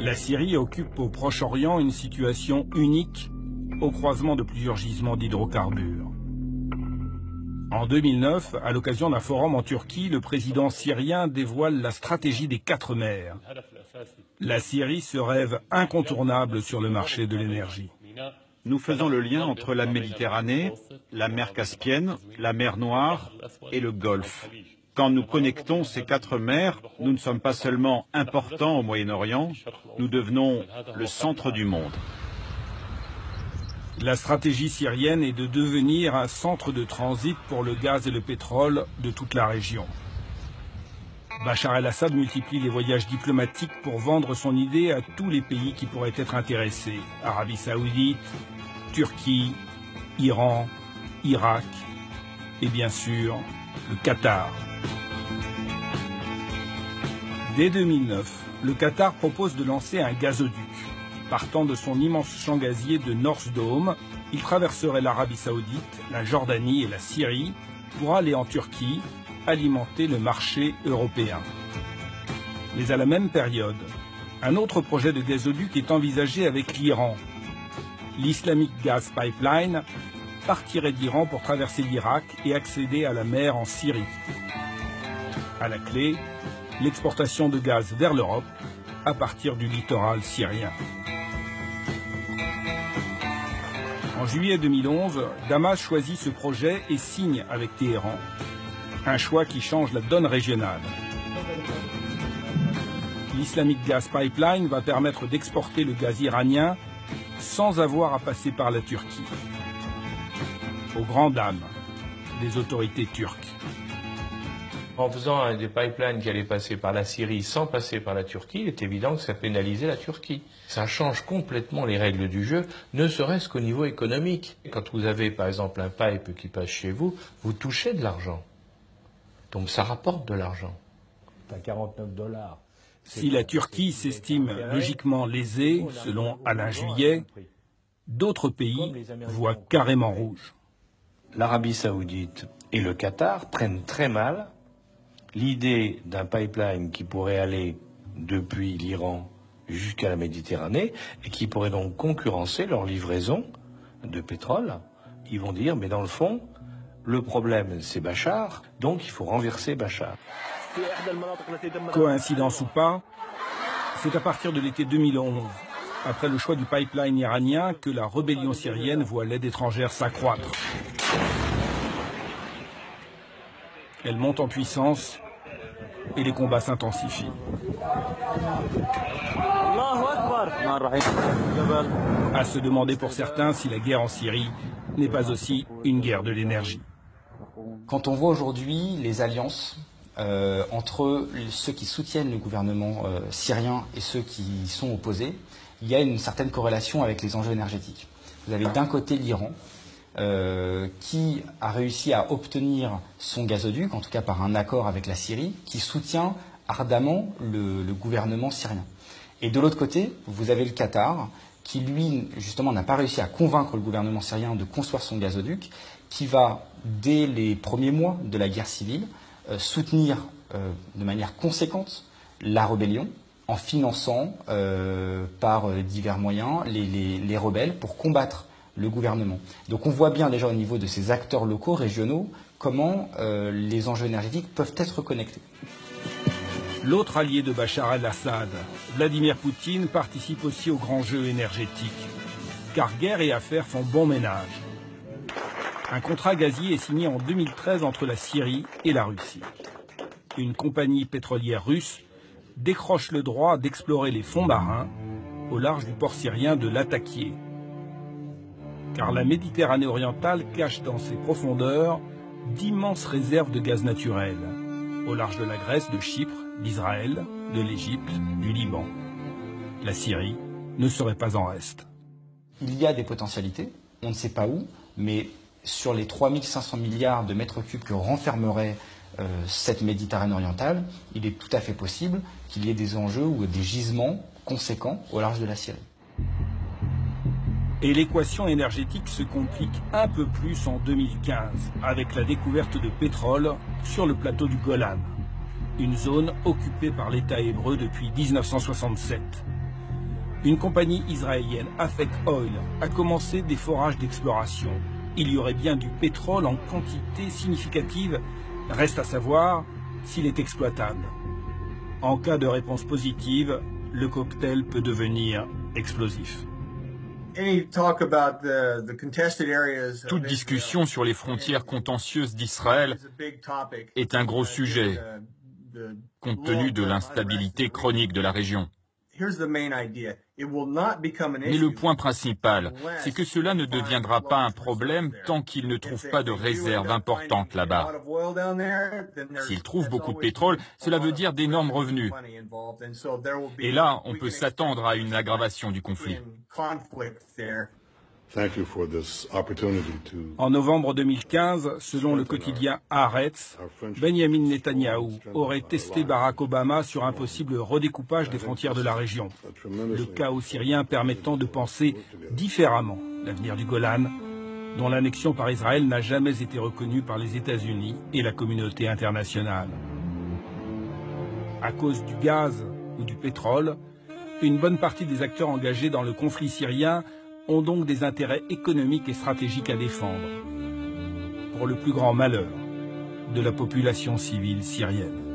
La Syrie occupe au Proche-Orient une situation unique au croisement de plusieurs gisements d'hydrocarbures. En 2009, à l'occasion d'un forum en Turquie, le président syrien dévoile la stratégie des 4 mers. La Syrie se rêve incontournable sur le marché de l'énergie. Nous faisons le lien entre la Méditerranée, la mer Caspienne, la mer Noire et le Golfe. Quand nous connectons ces 4 mers, nous ne sommes pas seulement importants au Moyen-Orient, nous devenons le centre du monde. La stratégie syrienne est de devenir un centre de transit pour le gaz et le pétrole de toute la région. Bachar el-Assad multiplie les voyages diplomatiques pour vendre son idée à tous les pays qui pourraient être intéressés. Arabie Saoudite, Turquie, Iran, Irak et bien sûr le Qatar. Dès 2009, le Qatar propose de lancer un gazoduc. Partant de son immense champ gazier de North Dome, il traverserait l'Arabie Saoudite, la Jordanie et la Syrie pour aller en Turquie alimenter le marché européen. Mais à la même période, un autre projet de gazoduc est envisagé avec l'Iran. L'Islamic Gas Pipeline partirait d'Iran pour traverser l'Irak et accéder à la mer en Syrie. À la clé, l'exportation de gaz vers l'Europe à partir du littoral syrien. En juillet 2011, Damas choisit ce projet et signe avec Téhéran. Un choix qui change la donne régionale. L'Islamic Gas Pipeline va permettre d'exporter le gaz iranien sans avoir à passer par la Turquie. Aux grandes dames des autorités turques. En faisant des pipelines qui allaient passer par la Syrie sans passer par la Turquie, il est évident que ça pénalisait la Turquie. Ça change complètement les règles du jeu, ne serait-ce qu'au niveau économique. Quand vous avez par exemple un pipe qui passe chez vous, vous touchez de l'argent. Donc ça rapporte de l'argent. À 49 $. Si la Turquie s'estime logiquement lésée, selon Alain Juillet, d'autres pays voient carrément rouge. L'Arabie Saoudite et le Qatar prennent très mal l'idée d'un pipeline qui pourrait aller depuis l'Iran jusqu'à la Méditerranée et qui pourrait donc concurrencer leur livraison de pétrole. Ils vont dire, mais dans le fond, le problème c'est Bachar, donc il faut renverser Bachar. Coïncidence ou pas, c'est à partir de l'été 2011, après le choix du pipeline iranien, que la rébellion syrienne voit l'aide étrangère s'accroître. Elle monte en puissance et les combats s'intensifient. À se demander pour certains si la guerre en Syrie n'est pas aussi une guerre de l'énergie. Quand on voit aujourd'hui les alliances entre ceux qui soutiennent le gouvernement syrien et ceux qui y sont opposés, il y a une certaine corrélation avec les enjeux énergétiques. Vous avez d'un côté l'Iran, qui a réussi à obtenir son gazoduc, en tout cas par un accord avec la Syrie, qui soutient ardemment le gouvernement syrien. Et de l'autre côté, vous avez le Qatar, qui lui, justement, n'a pas réussi à convaincre le gouvernement syrien de construire son gazoduc, qui va, dès les premiers mois de la guerre civile, soutenir de manière conséquente la rébellion, en finançant par divers moyens les rebelles pour combattre le gouvernement. Donc on voit bien déjà au niveau de ces acteurs locaux, régionaux, comment les enjeux énergétiques peuvent être connectés. L'autre allié de Bachar el-Assad, Vladimir Poutine, participe aussi au grand jeu énergétique. Car guerre et affaires font bon ménage. Un contrat gazier est signé en 2013 entre la Syrie et la Russie. Une compagnie pétrolière russe décroche le droit d'explorer les fonds marins au large du port syrien de Latakia. Car la Méditerranée orientale cache dans ses profondeurs d'immenses réserves de gaz naturel, au large de la Grèce, de Chypre, d'Israël, de l'Égypte, du Liban. La Syrie ne serait pas en reste. Il y a des potentialités, on ne sait pas où, mais sur les 3500 milliards de mètres cubes que renfermerait cette Méditerranée orientale, il est tout à fait possible qu'il y ait des enjeux ou des gisements conséquents au large de la Syrie. Et l'équation énergétique se complique un peu plus en 2015, avec la découverte de pétrole sur le plateau du Golan, une zone occupée par l'État hébreu depuis 1967. Une compagnie israélienne, Afek Oil, a commencé des forages d'exploration. Il y aurait bien du pétrole en quantité significative. Reste à savoir s'il est exploitable. En cas de réponse positive, le cocktail peut devenir explosif. Toute discussion sur les frontières contentieuses d'Israël est un gros sujet, compte tenu de l'instabilité chronique de la région. Mais le point principal, c'est que cela ne deviendra pas un problème tant qu'ils ne trouvent pas de réserves importantes là-bas. S'ils trouvent beaucoup de pétrole, cela veut dire d'énormes revenus. Et là, on peut s'attendre à une aggravation du conflit. En novembre 2015, selon le quotidien Haaretz, Benjamin Netanyahou aurait testé Barack Obama sur un possible redécoupage des frontières de la région. Le chaos syrien permettant de penser différemment l'avenir du Golan, dont l'annexion par Israël n'a jamais été reconnue par les États-Unis et la communauté internationale. À cause du gaz ou du pétrole, une bonne partie des acteurs engagés dans le conflit syrien ont donc des intérêts économiques et stratégiques à défendre, pour le plus grand malheur de la population civile syrienne.